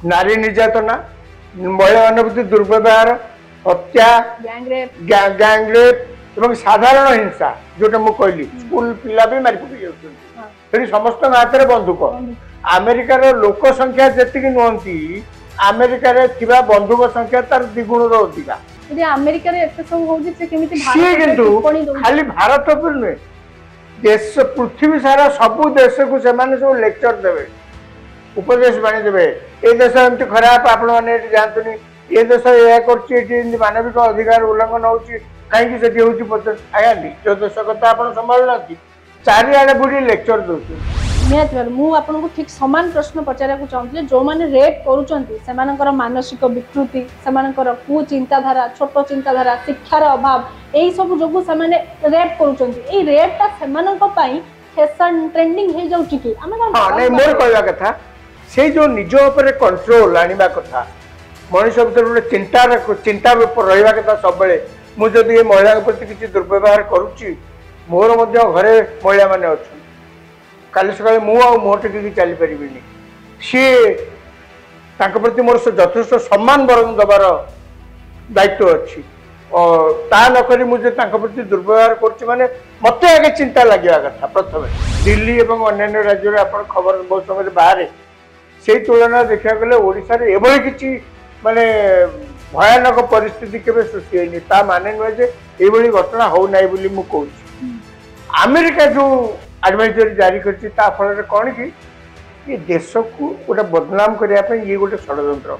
नारी निर्यातना, महिला मान प्रति दुर्व्यवहार, हत्या, गैंगरेप एवं साधारण हिंसा जोटा मु कहली स्कूल पिला भी मारी पकई जाउछन। समस्त हाथ में बंदूक। अमेरिकार लोक संख्या जी नुहति अमेरिका थिबा बंदूक संख्या तार द्विगुण अधिका। अमेरिका रे एते सब होउछि से केमिति भारत खाली भारत पर नुहे देश पृथ्वी सारा सबू देश को सेमाने सब लेक्चर देवे, उपदेश बाणी देवे। ए देश एमती खराब आपण माने जानतुनी, ए देश या करछि मानविक अधिकार उल्लंघन होउछि कहीं से होउछि आया निज देश कथा आपण संभाल नथि चारिआडे बुढ़ी लेक्चर दोछु। निहत भाव मु आपन को ठीक समान प्रश्न पचारा को चाहूँ जो माने रेप करूचंती सेमानकर मानसिक विकृति, सेमानकर कुचिंताधारा, छोट चिंताधारा, शिक्षार अभाव एई सब जोगु सेमाने रेप करूचंती। एई रेपटा सेमानक पई फैशन ट्रेंडिंग हे जाउची कि हम हां नै मोर कहला कथा से जो निज ऊपर कंट्रोल आनिबा कथा मनुष्य भीतर चिंता रहिबा कथा सब बेले मु जदि महिला प्रति किसी दुर्व्यवहार करूची मोर मध्य घरे महिला माने अछि काली सकाळे मु आ मोर टिकी चली परिबिनी सी तांक प्रति मोर यथेष्ट सम्मान बरंग दबार दायित्व अच्छी और ता नकरी मुझे तांक प्रति दुर्व्यवहार करछि माने मते आगे चिंता लागिया कथा। प्रथम दिल्ली एवं अन्य राज्य रे आपण खबर बहुत समय बाहर से तुलना देखा गले ओडिसा रे एबोली किछि माने भयानक परिस्थिति केबे सृष्टि होइनी ता माने न जे एबोली घटना हो नाही बोली मु कहूछि। अमेरिका जो एडवाइजरी जारी करछि ता फल रे कोन कि ये देश को गोटे बदनाम करिया पे ये गोटे षड्यंत्र।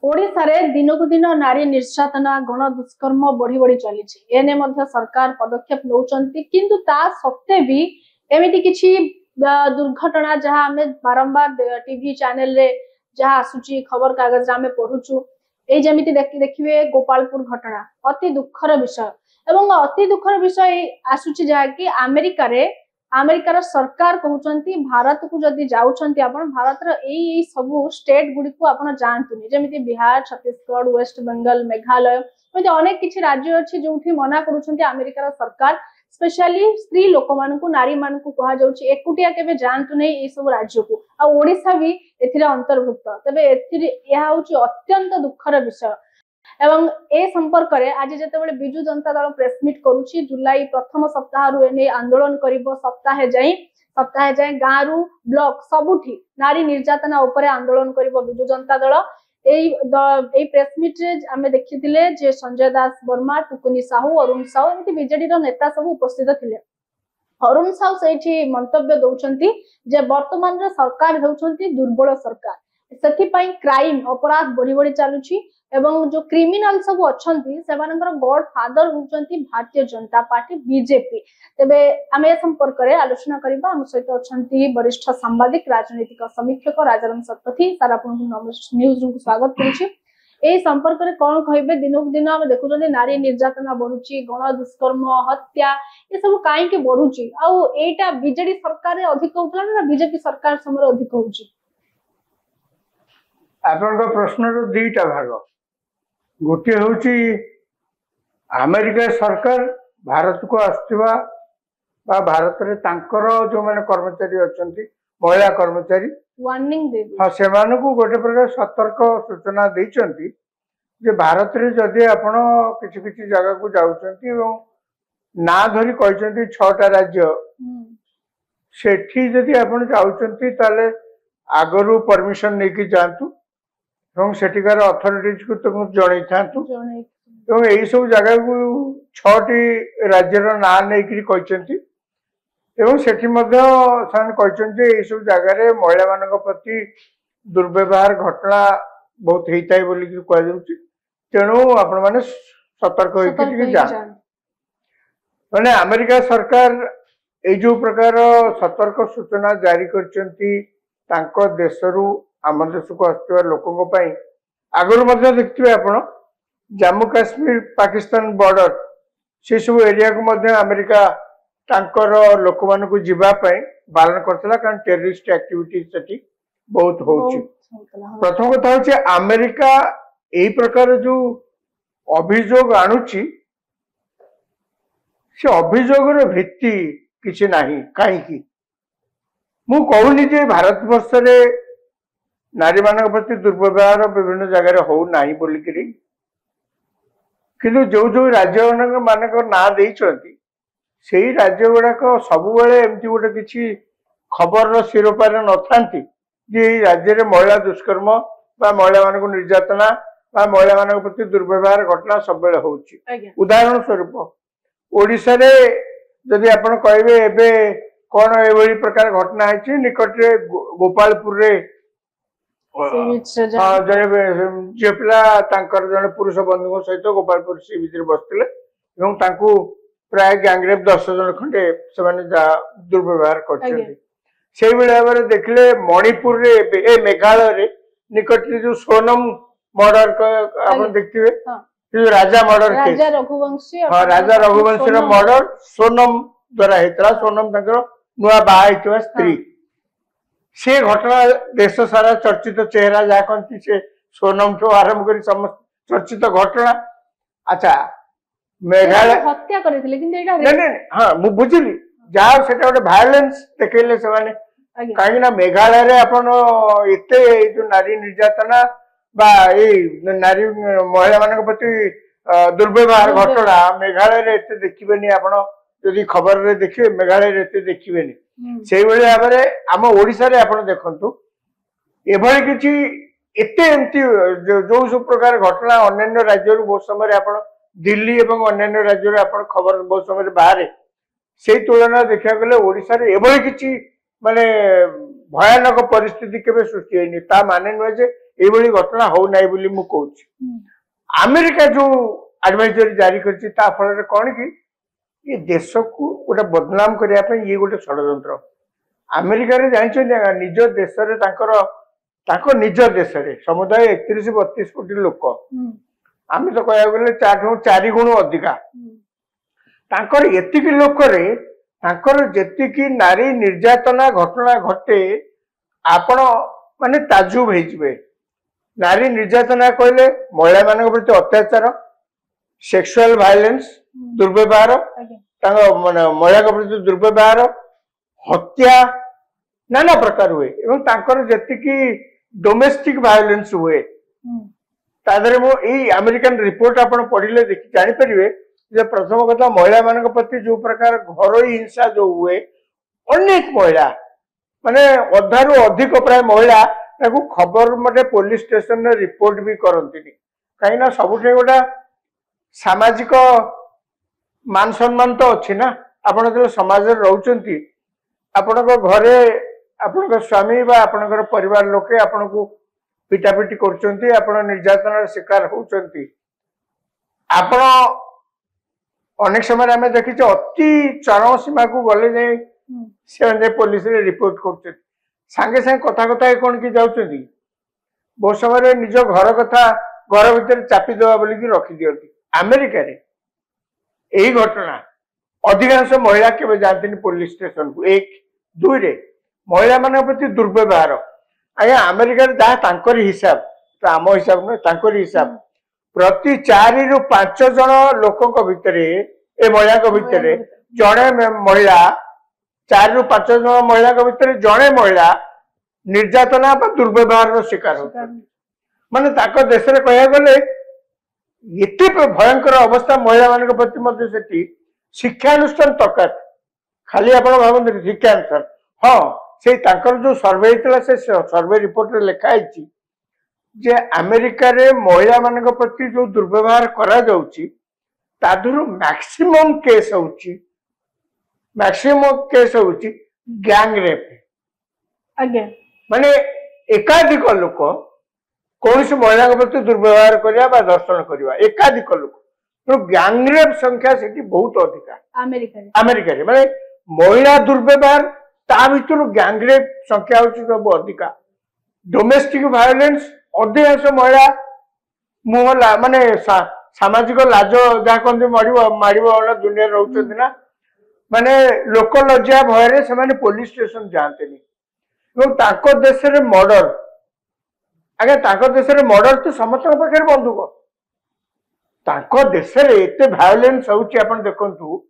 ओडिसा रे दिनकु दिन नारी निर्यातना गण दुष्कर्म बढ़ी बढ़ी चली एने मध्य सरकार पदक्षेप नौचंती किंतु ता सत्ते भी एमिति किछि दुर्घटना जहां हमें बारंबार टीवी चैनल रे जहां आसुची खबर कागज रे पढुचु ए जेमिति देखिबे गोपालपुर घटना अति दुखर विषय एवं अति दुखर विषय आसुची जहा कि अमेरिकार सरकार कहउचंती भारत को जदि जाउचंती आपण भारत रो एई सबु स्टेट गुडी को आपण जानतुनी जेमिति बिहार, छत्तीसगढ़, वेस्ट बंगाल, मेघालय एमिति अनेक किछि राज्य अछि जोठी मना करूचंती अमेरिकार सरकार स्पेशली स्त्री लोक मान को नारी मान को कहा जाउची एकुटिया केबे जानतु नै ए सब राज्य को आ ओडिसा भी एथिरे अंतर्भुक्त। तबे एथिरे यहा होची अत्यंत दुखर विषय एवं ए संपर्क रे आज जते बेले बिजू जनता दल प्रेस मीट करूची जुलाई प्रथम सप्ताह रु एने आंदोलन करिवो सप्ताह जाय गारू ब्लॉक सबुठी नारी निर्यातना ऊपर आंदोलन करिवो बिजू जनता दल एई प्रेस मीट रे हमें देखिथिले जे संजय दास वर्मा, टुकुनी साहू, अरुण साहू एमती बीजेडी रो नेता सब उपस्थित थिले। अरुण साहू सेठी मंतव्य दउचंती जे वर्तमान रे सरकार हेउचंती दुर्बल सरकार सेथि पई क्राइम अपराध बढ़ी बढ़ी चलुची एवं जो क्रिमिनल सब अछंती सेमानकर God father होचंती Bharatiya Janata party BJP. तबे आमे संपर्क रे आलोचना करबा हम सहित अछंती वरिष्ठ सांबादिक राजनीतिक समीक्षक राजाराम शतपथी सर आपन न्यूज रूम को स्वागत करूची। ए संपर्क रे कोन कहबे दिनक दिन हम देखुचंती नारी निर्यातना बढ़ुची, गण दुष्कर्म, हत्या ए सब काहे के बढ़ुची आ एटा बीजेडी सरकार रे अधिक होतला ना बीजेपी सरकार समर अधिक होउची? आपन को प्रश्न रो दुईटा भाग गोटे हूँ अमेरिका सरकार भारत को आसुवा भारत रे तांकर जो माने कर्मचारी अच्छी महिला कर्मचारी वार्निंग दे हाँ से गोटे प्रकार सतर्क सूचना देइचंती जे भारत रे जदि आपण किछि किछि जगह को जाउचंती एवं ना धरी कहचंती 6टा राज्य सेठी जदि आपण जाउचंती ताले आगरु परमिशन नेकी जांतु एवं सेठिकार अथॉरिटीज को तुम जणै थांतु एवं एई सब जगह को 6टी राज्यर ना नेकी कहचंती एवं सेठी मध्य सान कहचंती एई सब जगह रे महिला मानक प्रति दुर्व्यवहार घटना बहुत हेइताय बोली कि कह जाउची तेणु आपण माने सतर्क होइकि जा माने अमेरिका सरकार ए जो प्रकार सतर्क सूचना जारी करचंती तांको देशरू आम देश को आसुवा लोकों पई आगुर मध्य देखिबे आपण जम्मू काश्मीर पाकिस्तान बॉर्डर से सब एरिया को मध्य अमेरिका तांकर लोक मान को जीवा पई बारण करतला कारण टेररिस्ट एक्टिविटी सेठी बहुत होची। प्रथम कथा होची अमेरिका एई प्रकार जो अभियोग आणुची से अभियोग रो भित्ति किछि नाही काहे कि मु कहूनी जे भारत वर्ष रे नारी मान प्रति दुर्व्यवहार विभिन्न जगह हो नहीं बोलिकी किंतु जो जो राज्य मानक ना देइछंती सेही राज्य गुड़ाक सब एमती गोटे किसी खबर शिरोपार नथांती जे राज्य में महिला दुष्कर्म बा महिला मान निर्यातना बा महिला मान प्रति दुर्व्यवहार घटना सब होउची। उदाहरण स्वरूप ओडिशा रे जदि आपण कहबे एबे कौन एभली प्रकार घटना है निकट रे गोपालपुर रे जड़े झील पिला जड़े पुरुष बंधु सहित गोपालपुर सी बीच बसते प्राय गैंगरेप 10 जन खंडे से दुर्व्यवहार कर भाव देखले मणिपुर रे मेघालय रे निकट जो सोनम मर्डर आप देखिए जो राजा मर्डर केस राजा रघुवंशी मर्डर सोनम द्वारा होता सोनम नुआ बाहा स्त्री से घटना देश सारा चर्चित चेहरा जहाँ कहती से सोनम ठू आरंभ कर समस्त चर्चित घटना। अच्छा मेघालय हत्या करथिले किंतु एटा नहीं हां मु बुझिली जहाँ सेटा गोटे वायलेंस देखैले से माने कहीं ना मेघालय रे अपन एते जो नारी निर्यातना बा ए नारी महिला मानक प्रति दुर्व्यवहार घटना मेघालय रे एते देखिबेनी आपण यदि खबर रे देखिबे मेघालय रे एते देखिबेनी से भाव में आम ओडिशा रे आपण देखंतु एभली किछि एते एमती जो सब प्रकार घटना अन्य राज्य बहुत समय आपण दिल्ली एवं अन्य राज्य रे आपण खबर बहुत समय बाहर से तुलना देखा गले ओडिशा रे एभली किछि माने भयानक परिस्थिति केबे सृष्टि हैनी ता माने न जे एभली घटना हो नै बोली मु कहूछि। अमेरिका जो एडवाइजरी जारी करछि ता फल रे कोन कि ये देश को गोटे बदनाम करने ये गोटे षड्यंत्र अमेरिका रे जानते निज देश निज देश समुदाय 31-32 कोटी लोक आम तो कह गले 4 गुण अधिका एतिक लोक जी नारी निर्यातना घटना घटे आपण माने ताजुब हो नारी निर्यातना कहले महिला मान प्रति अत्याचार सेक्सुअल वायलेंस दुर्व्यवहार महिला प्रति दुर्व्यवहार हत्या नाना प्रकार हुए जी डोमेस्टिक वायलेंस हुए तादरे मो एई अमेरिकन रिपोर्ट आपण पढ़िले जानीपारे जे प्रथम कथा महिला मान प्रति जो प्रकार घरोई हिंसा जो हुए अनेक महिला माने अधारू अधिक प्राय महिला खबर मटे पुलिस स्टेशन में रिपोर्ट भी करती कहीं सबुठ गोटा सामाजिक मान सम्मान तो अच्छी ना आपण जो समाज रोचंती आपण घरे आपण स्वामी बा आपण परिवार लोके आपण को पिटापिटी करचंती आपण निर्यातनार शिकार होचंती आपण अनेक समय आम देखी अति चरम सीमा को गले जाए से पुलिस रे रिपोर्ट कर सांगे सांगे कथा कथा कौन कि जाउचंती बहुत समय निज घर कथा घर भीतर चापी देवा बोलिकी रखी दियंती। अमेरिका रे यही घटना अधिकांश महिला के जाती पुलिस स्टेशन को 1 2 रे महिला मान प्रति दुर्व्यवहार आज्ञा अमेरिका जहाँ हिसाब तो आम हिसाब न हिसाब प्रति 4 ରୁ 5 जन लोक भितर ए महिला भितर जड़े महिला 4 ରୁ 5 जन महिला भितर जड़े महिला निर्यातना दुर्व्यवहार शिकार होता माने देश में कह गले एते भयंकर अवस्था महिला मान प्रति से शिक्षानुष्ठान तकात खाली आप भावते शिक्षानुष्ठान हाँ से जो सर्वे होता से सर्वे रिपोर्ट रे लिखाई जे अमेरिका रे महिला मान प्रति जो दुर्व्यवहार करा जाउची तादुरु मैक्सिमम केस होउची गैंग रेप आगे माने एकाधिक लोक कौन से महिला प्रति दुर्व्यवहार करिया बा दर्शन करिया एकाधिक लोक तो गैंग रेप संख्या सेठी बहुत अधिका अमेरिका रे माने महिला दुर्व्यवहार ता भितर गैंग रेप संख्या होची सब अधिका डोमेस्टिक वायलेंस अधिकांश महिला मुहला माने सामाजिक लाज जहाँ कहते माड़ दुनिया रोचंती ना माने लोक लज्जा भय से माने पुलिस स्टेशन जाते देश रे मर्डर आगे देश रे मर्डर तो समस्त पाखे बंदूक तांको देश रे एते वायलेंस होउची आपण देखंतु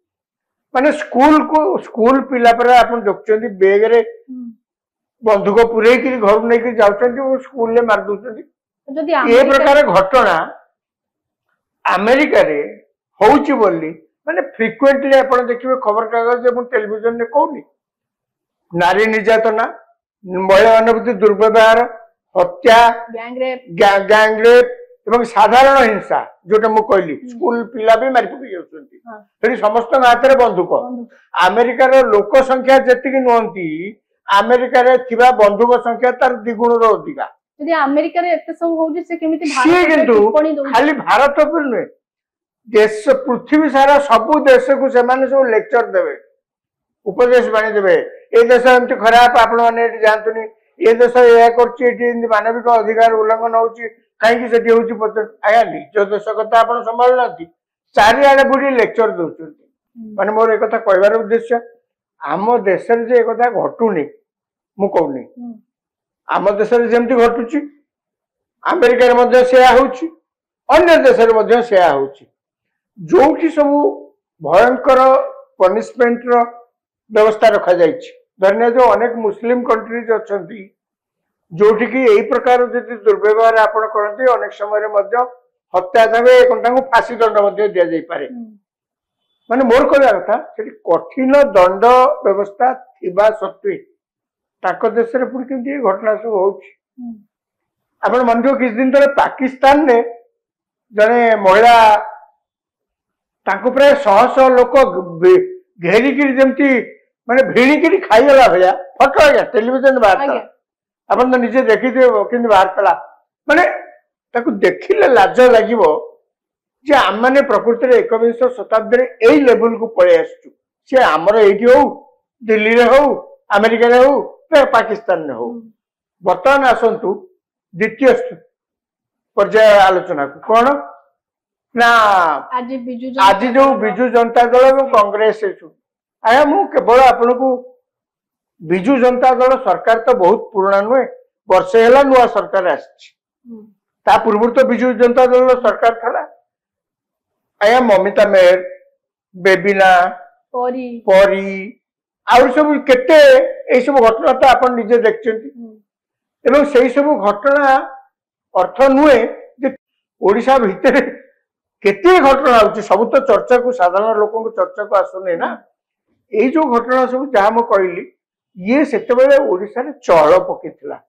माने स्कूल पिला पर आपण देखचंती बेग रे बंधुक पुरे घर नहीं जाऊँ स्कूल मार दूसरी जदि ये प्रकार घटना अमेरिका रे होउची बोली माने फ्रिक्वेंटली आपण देखिबे खबर कागज एवं टेलीविजन रे कहूनी नारी निर्यातना महिला प्रति दुर्व्यवहार हत्या गैंग रेप एवं साधारण हिंसा जोटा मु कहली स्कूल पिला भी मारि पकि जाउछंती फेरी समस्त हाथ रे बंदूक अमेरिका रो लोक संख्या जेतिकी नहंती अमेरिका रे थिबा बंदूक संख्या तार द्विगुण रो अधिका यदि अमेरिका रे एते सब होउची से केमिति भारत किंतु खाली भारत पर नुहे देश पृथ्वी सारा सबु देश को सेमाने सब लेक्चर देवे उपदेश बाणी देवे ए देश एमती खराब आपण माने जानतुनी ए देश या करछि मानविक अधिकार उल्लंघन होउची कहीं से आया निज देश कथा आप संभाल ना चारिआडे बुढ़ी लेक्चर दौरान माने मोर एक कहबार उद्देश्य आम देश एक घटुनी मु कहूनी आम देश जमती घटुची अमेरिका सेया होउची अन्य देश सेया होउची जोठी सब भयंकर पनिशमेंट रो व्यवस्था रखा जाइछि धन्य जो अनेक मुस्लिम कंट्रीज अछंती जोठी की यही प्रकार जदि दुर्व्यवहार आपण करते अनेक समय हत्या देवे फांसी दंड दि जाई पारे माने मोर कहवा कथा कठिन दंड व्यवस्था थिबा सत्वे ताको देश रे पुरी केमती घटना सब होउछि आपण मन किछ दिन तले पाकिस्तान ने जने महिला तांको प्राय 100 लोक घेरिकी जमती माने भिणिकी खाईगला भैया फटो आज्ञा टेलीविजन बाहर अपन तो निजे देखी कि बाहर पड़ा माने देखिले लाज लगे जे आम मैंने प्रकृति में 21 शताब्दी यही लेवल को पलि आसचु सी आमर ये हो दिल्ली रे हो अमेरिका रे हो पाकिस्तान रे हो बर्तमान आसतु द्वितीय पर्याय आलोचना को कौन ना आज जो विजु जनता दल और कांग्रेस आया मु केवल आपन को विजु जनता दल सरकार तो बहुत पुराना नुहे वर्षे है नुआ सरकार आ पूर्व तो विजु जनता दल सरकार था आया ममिता मेहर बेबिना परी आउ सब केते ए सब घटना तो आप निजे देखते से सब घटना अर्थ नुहे ओडिशा भितर केते घटना होची सब तो चर्चा को साधारण लोक चर्चा को आसुनी ना ये जो घटना सब जहाँ मैं कहली ये सेतेबेले ओडिशा रे चहल पकेइथिला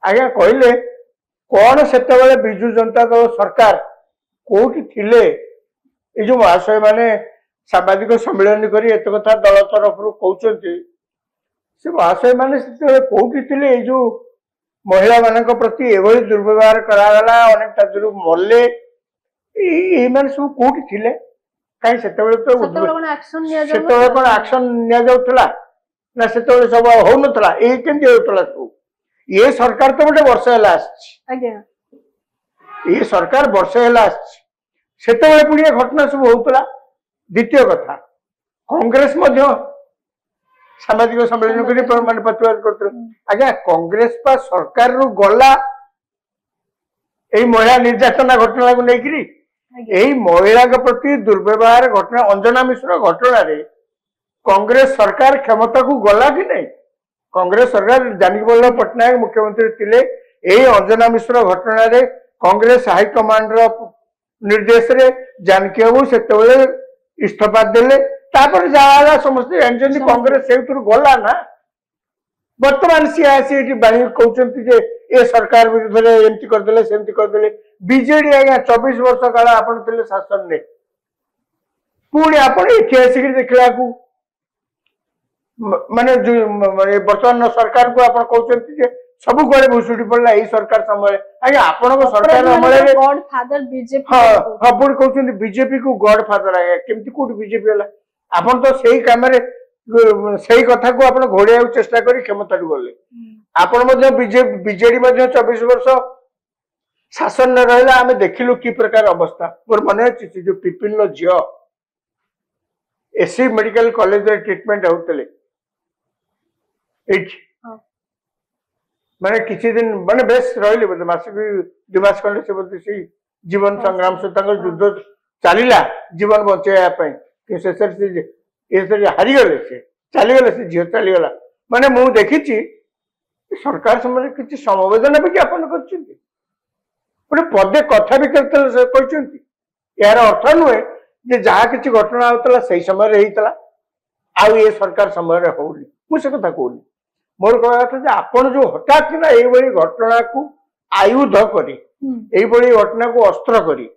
आज्ञा कहले कौन सेतेबेले बिजु जनता दल सरकार कोठी थिले ये जो महाशय माने सामाजिक सम्मेलन करी एत कथा दल तरफ कहते से महाशय माने कौटी थे जो महिला मान प्रति एभली दुर्व्यवहार करागला अनेक मरले ये सब कौटी थे कहीं से कौन एक्शन निया ना से सब हो नाला ये केमती होता सब ये सरकार तो गोटे वर्ष है ये सरकार वर्ष है से पुणी घटना सब होता द्वितीय कथा कांग्रेस सामाजिक सम्मेलन कर प्रतिवाद करते आज्ञा कांग्रेस पा सरकार रु गला महिला निर्यातना घटना को लेकिन महिला के प्रति दुर्व्यवहार घटना अंजना मिश्र घटना रे कांग्रेस सरकार क्षमता को गला कि नहीं कांग्रेस सरकार जानकी वल्लभ पट्टनायक मुख्यमंत्री थिले यही अंजना मिश्र घटना रे कांग्रेस हाईकमांड निर्देश रे जानकी बाबू से इस्तीफा देले तापर जहाँ समस्त जानते कांग्रेस से गला ना बर्तमान सी आसी बाणी कहते ए सरकार विरुद्ध एमती करदे सेमती करदे बीजेडी आज्ञा 24 वर्ष काल आपण थे शासन में पुणी आपण ऐतिहासिक देखला माने बर्तमान सरकार को आप कहते सब गड़े भुसुड़ी पड़ा यही सरकार समय आज्ञा आपण सरकार हाँ पुणी कहते बीजेपी को गॉड फादर आज्ञा केमती कौट बीजेपी है आपन तो सही काम से कथा को आप घोड़े चेष्टा कर क्षमता गले आपण बीजेडी 24 वर्ष शासन में रहा आम देखिलु कि प्रकार अवस्था मोर मन अच्छी जो पिपिन झील एससी मेडिकल कॉलेज ट्रीटमेंट होते माने किसी दिन माने बेस रहिले बोलते मास भी 2 मास खंडे से बोलते सी जीवन संग्राम से तांकर युद्ध चलीला जीवन बचाया पई कि शेषर से ए से हारी गले से चली गले से जीव चली गला माने मु देखिछि सरकार समय किछि समवेदना भी ज्ञापन करछिंती पुणे पदे कथा भी करते से कहछिंती यार अर्थ नुहे जे जहा किछि घटना होतला सही समय रे हितला आ ये सरकार समय रे होउनी मु से कथा कहूनी मोर कहवा था जे आपण जो हठात ना एई बड़ी घटना को आयुध करी एई बड़ी घटना को अस्त्र करी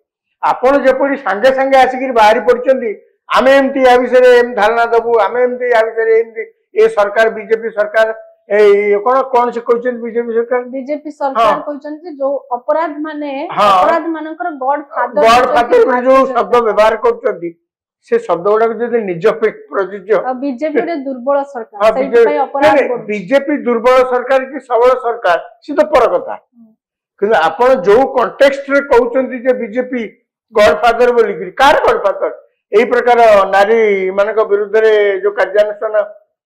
आपण जेपरी संगे संगे आसिक बाहरी पड़छंती आमे एमती या विषय एम धारणा दबु आमे एमती या विषय एमती ए सरकार बीजेपी सरकार ए कोन से कहछन बीजेपी सरकार कहछन जो अपराध माने अपराध मानकर गॉड फादर जो शब्द व्यवहार करछंती से शब्द गुडा जदि निज पे प्रयोज्य बीजेपी रे दुर्बल सरकार सेहि पई अपराध बीजेपी दुर्बल सरकार की सबल सरकार से तो पर कथा कि आपण जो कॉन्टेक्स्ट रे कहउचंती जे बीजेपी गॉडफादर बोली कार गॉडफादर एई प्रकार नारी मानक विरुद्ध रे जो कार्यानुष्ठान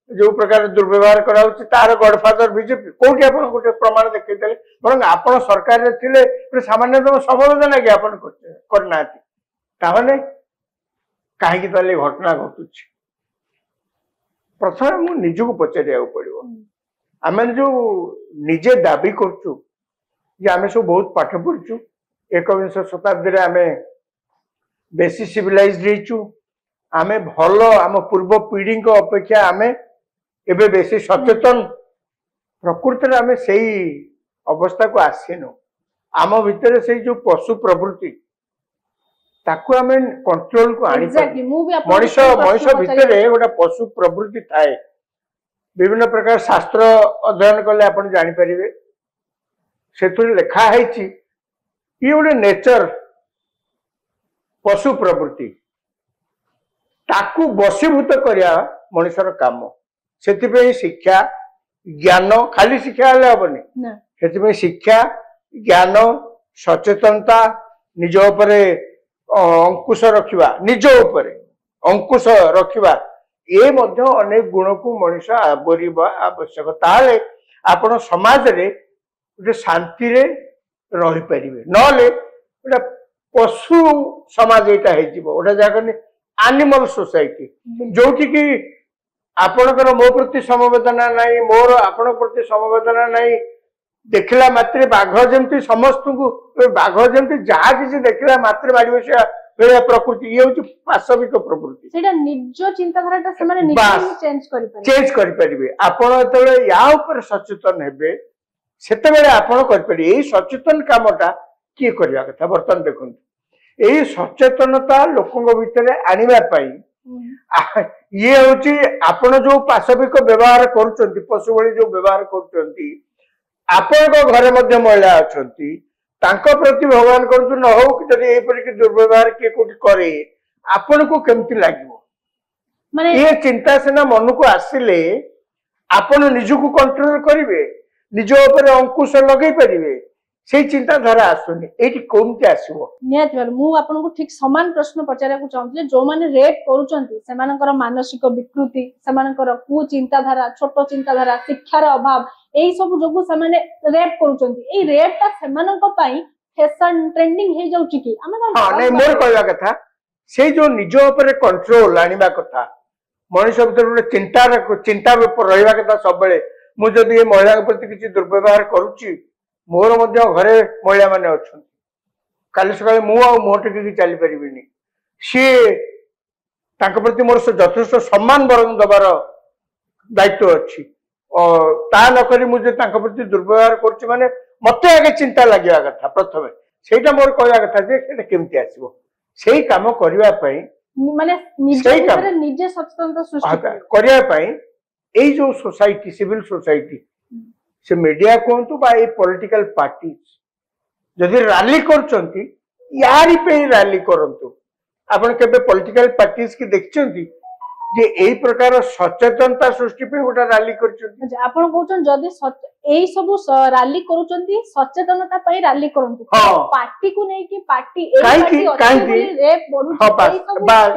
जो प्रकार दुर्व्यवहार कराउची तार गॉडफादर बीजेपी कोठी आपण गोटे प्रमाण देखै देले बरं आपण सरकार रे थिले सामान्यतम समवेदना कि आपण करनाती ताहने कहीं ताले घटना घटुची प्रथम मु निजको पचारिया पड़ो आम जो निजे दाबी करचु जे आमे सब बहुत पाठ पढ़छु 21 शताब्दी रे आमे बेसी सिविलाइज्ड रहीचु आमे भलो आम पूर्व पीढ़ी को अपेक्षा आमे एबे बेसी सचेतन प्रकृति रे आमे सेही अवस्था को आसीनु आम भितर से जो पशु प्रवृत्ति ताकू आमे कंट्रोल को आनी मनीष मनीष भितर गोटे पशु प्रवृत्ति थाए विभिन्न प्रकार शास्त्र अध्ययन कले आपण जानि परिबे सेतुरे लेखा हैछि ये गोटे नेचर पशु प्रवृत्ति ताकू बसीभूत करिया मनीषर काम सेतिपे शिक्षा ज्ञान खाली शिक्षा हले हबनी सेतिपे शिक्षा ज्ञान सचेतनता निज उपरे अंकुश रखिबा निज उपरे अंकुश रखिबा ए मध्य अनेक गुण को मनीष आवरिबा आवश्यक ताले आपण समाज रे जे शांति रे रहि परिबे नले एटा पशु समाज एटा हे जिवो ओटा जागने एनिमल सोसाइटी जोठी कि आपणकर मो प्रति समवेदना नाही मोर आपण प्रति समवेदना नाही देखला मात्रे बाघ जेमती समस्त को बाघ जेमती जहा किसी देखला मात्रे बाड़ी बसिया बेले प्रकृति ये होची पाशविक प्रवृत्ति सेटा निज चिंताधाराटा से माने निज चेंज करि परिबे आपण एतले या ऊपर सचेतन हेबे सेते बेले आपण करि परिबे एई सचेतन कामटा की करिया कथा बर्तन देखुन एई सचेतनता लोकंग भितरे आनिबा पई ये होची आपण जो पाशविक व्यवहार करूचंती पशु भली जो व्यवहार करूचंती आपण को घरे मध्य महिला अछंती तांको प्रति भगवान करतु न हो कि जदि एई परि दुर्व्यवहार के कोठी करे आपण को केमति लागिवो माने ये चिंता सेना मन को आसिले आपण निजु को कंट्रोल करिवे निज ऊपर अंकुश लगै परिवे सेई चिंता धारा आसुनी एठी कोमति आसीबो नियत बार मु आपन को ठीक समान प्रश्न पचारा को चाहूले जो माने रेप करूचंती सेमानकर मानसिक विकृति सेमानकर कु चिंता धारा छोटो चिंता धारा शिक्षार अभाव एई सब जोगु सेमाने रेप करूचंती एई रेपटा सेमानक पई फैशन ट्रेंडिंग हे जाउची कि हां नै मोर कहला कथा से जो निज ऊपर कंट्रोल आनिबा कथा मनुष्य भीतर चिंता रहिबा कथा सब बेले मु जदि ए महिला के प्रति किछि दुर्व्यवहार करूची मोर मध्य घरे महिला माने अछन काली सकाळे मु आ मोटे की चली परिबिनी सी तांक प्रति मोर यथेष्ट सम्मान बरंग दबार दायित्व अछि ता न करी मुझे तांक प्रति दुर्व्यवहार करछि माने मते आगे चिंता लागिया कथा प्रथमे सेटा मोर कहया कथा जे सेटा केमति आसीबो सेही काम करिवा पई माने निजे सचेतनता सृष्टि करिया पई एई जो सोसाइटी सिविल सोसाइटी से मीडिया कहतु बा ए पॉलिटिकल पार्टी जदि रैली करचंती यारी पे रैली करंतु आपण केबे पॉलिटिकल पार्टीज की देखचंती जे एई प्रकार सचेतनता सृष्टि पे गोटा रैली करचंती आपण कहउछन जदि एई सब रैली करूचंती सचेतनता पई रैली करंतु पार्टी को नै कि पार्टी एई पार्टी रेप बडू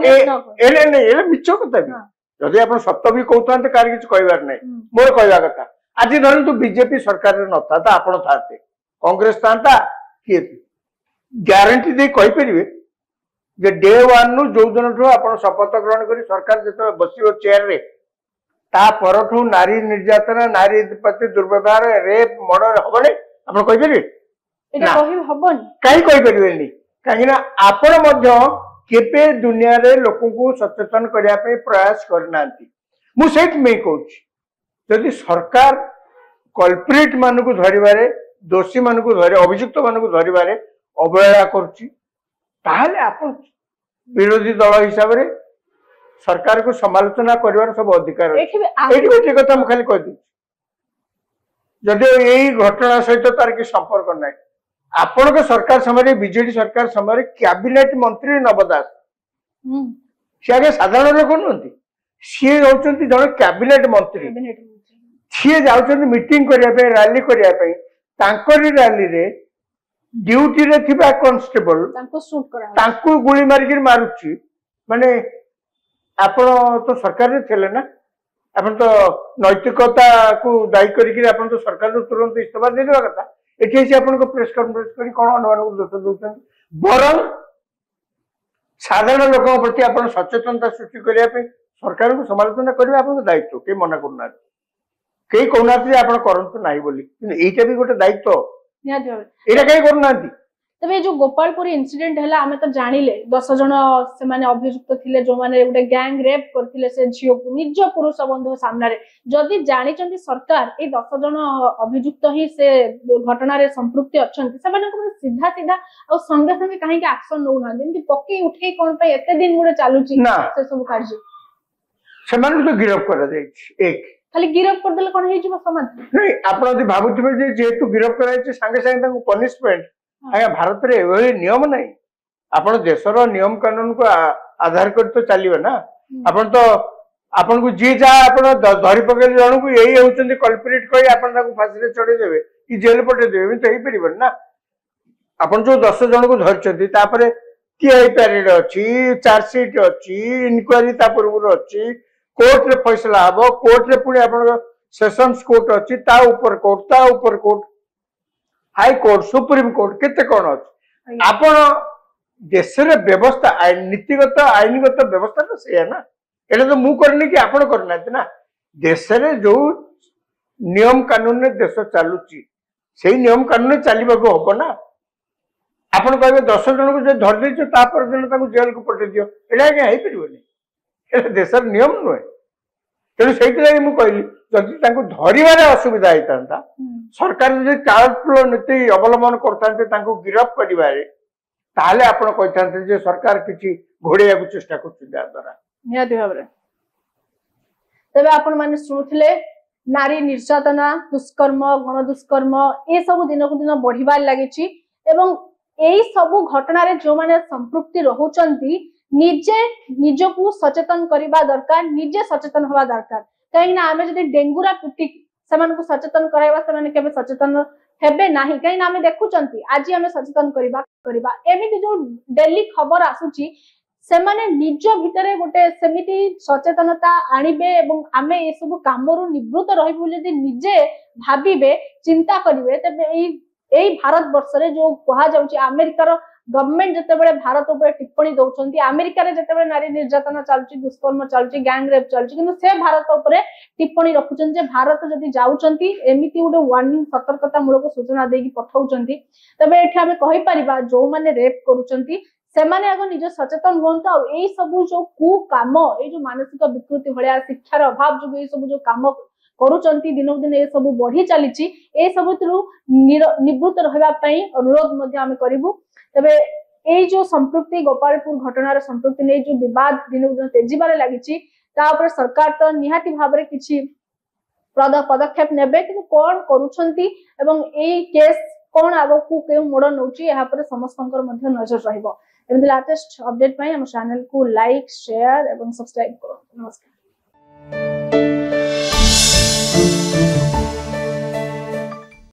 एई सब एले नै एले मिछ कथा भी जदि आपण सत्य भी कहउथांते कार किछ कहबार नै मोर कहबा कथा आज धरतु बीजेपी सरकार न था आपण था कांग्रेस था किए ग्यारंटी दे कहीपर जे डे वन नु जो दिन आप शपथ ग्रहण कर सरकार जो बस चेयर रे ता परठू नारी निर्यातना नारी प्रति दुर्व्यवहार रेप मर्डर हबने आप कहीपर कहीं कहीं आपण केपे दुनिया रे लोक को सचेतन करने प्रयास करना मुझे कहूँ जदि सरकार कल्प्रिट मान को धरवे दोषी मान को धर अभियुक्त मान को धरवे अवहेला कर विरोधी दल हिसाब से सरकार को समालोचना कर सब अधिकार ये कथा मुझे खाली कही जदि यही घटना सहित तार कि संपर्क ना आपण सरकार समय बीजेडी सरकार समय कैबिनेट मंत्री नव दास सी आगे साधारण लोक नुहति सी होती जन कैबिनेट मंत्री सी जाऊँ मीटिंग करने रैली करने रैली रे ड्यूटी रे थिबा कांस्टेबल तांको गोली मारिक मारुची माने आपण तो सरकार रे थिले ना आपण तो नैतिकता को दायी करिक आपण तो सरकार रो तुरंत इस्तीफा दे देबा कथा एठी से आपण को प्रेस कॉन्फ्रेंस करी कोन अनुमान को दोष दोछन बरं साधारण लोक प्रति आपण सचेतनता सृष्टि करिया पे सरकार को समालोचना करबा आपण दायित्व के मना करना कई कहना आप करंतु नाही बोली एटा भी गोटे दायित्व एटा कहीं करना तबे जो गोपालपुर इंसिडेंट है आमे तो जानिले 10 जन से माने अभियुक्त थिले जो माने गोटे गैंग रेप करथिले से झियो को निज पुरुष बंधु सामने रे जदि जानि चंदी सरकार ए 10 जन अभियुक्त ही से घटना रे संपृक्ति अछंती से माने को सीधा सीधा और संगे संगे काहे के एक्शन नौ ना जेंति पक्की उठे कोन पे एते दिन गुडे चालुची से सब कार्य से माने तो गिरफ्त कर दे एक खाली गिरफ्त कर देले कोन हे जिवो समाज नहीं आपण यदि भाबुथिबे जे जेतु गिरफ्त कराइछ संगे संगे ताको पनिशमेंट आया भारत रे एवरी नियम नहीं आपण देशर नियम कानून को आधार कर तो चलिबे ना आपण तो आपण को जी जा आपण धरि पकेल जण को यही होचंदी कल्प्रिट कहि आपण ताको फांसी रे चढ़े देबे कि जेल पटे देबे तो ही परिबन ना आपण जो 10 जण को धरचंदी तापरे टीआई पेरिड अछि चार्जशीट अछि इनक्वायरी ता पूर्व अछि कोर्ट रे फैसला हबो कोर्ट रे पुणी आपण सेशंस कोर्ट अछि ता ऊपर court high court supreme court केते कोन अछि आपण देश रे व्यवस्था नीतिगत आईनगत व्यवस्था तो से ना एटा तो मु करनी कि आपण करना ना देश रे जो नियम कानून ने देश चालुची सेही नियम कानून ने चलिबा को हबो ना आपण कहबे 10 जन को जे धर देछ ता पर जन ताको जेल को पटे दियो एटा के हेई परिबोनी एटा देश रे नियम नुए तेणु से कहली जदि धरवे असुविधा होता सरकार जो चाउल नीति अवलम्बन करते गिरफ्त करें आप सरकार किसी घोड़े चेष्टा कर तबे आपण माने शुणुथिले नारी निर्यातना दुष्कर्म गण दुष्कर्म ये सब दिन को दिन बढ़िबार लागिछि एवं एई सब घटना रे जो माने संपृक्ति रहुचंती निजे निजको सचेतन करबा दरकार निजे सचेतन होवा दरकार कहीं आमे जदि डेंगुरा पिटी समान को सचेतन कराइबा समान केबे सचेतन हेबे नाही कहीं आमे देखुचंती आज आमे सचेतन करबा एमिति जो डेली खबर आसुची से माने निज भितरे गोटे सेमिति सचेतनता आनिबे एवं आमे ए सब कामरु निवृत्त रहिबु जदि निजे भाबिबे चिंता करिवे तबे एई भारत वर्ष रे जो कहा जाउची अमेरिकार गवर्नमेंट जते बळे भारत ऊपर टिप्पणी दउछंती अमेरिका रे जते बळे नारी निर्यातना चालुची दुष्कर्म चालुची गैंग रेप चालुची किंतु से भारत ऊपर टिप्पणी रखुछन जे भारत जदि जाउछंती एमिति उडे वार्निंग सतर्कता मूलक सूचना देगी पठाउछंती तबे एठी हमें कहि परिबा जो माने रेप करूछंती से माने आगो निज सचेतन होंतो आ एई सब जो कु काम ए जो मानसिक विकृति भलिया शिक्षार अभाव जो ए सब जो काम करूचंती दिनक दिन ए सब बढ़ी चलीची ए सब निवृत्त रहबा पई अनुरोध मध्ये हम करिवु तबे ए जो संपृक्ति गोपालपुर घटनार संपृक्ति नै जो विवाद दिन दिन तेजीबारे लागिची ता ऊपर सरकार तो निहाती भाबरे किछि पदक्षेप नेबे कि कोन करूछंती एवं ए केस कोन आगो को के मोड़ नउची एहा पर समस्तंकर मध्ये नजर रहइबो एमि लेटेस्ट अपडेट पई हम चैनल को लाइक शेयर एवं सब्सक्राइब करो नमस्कार।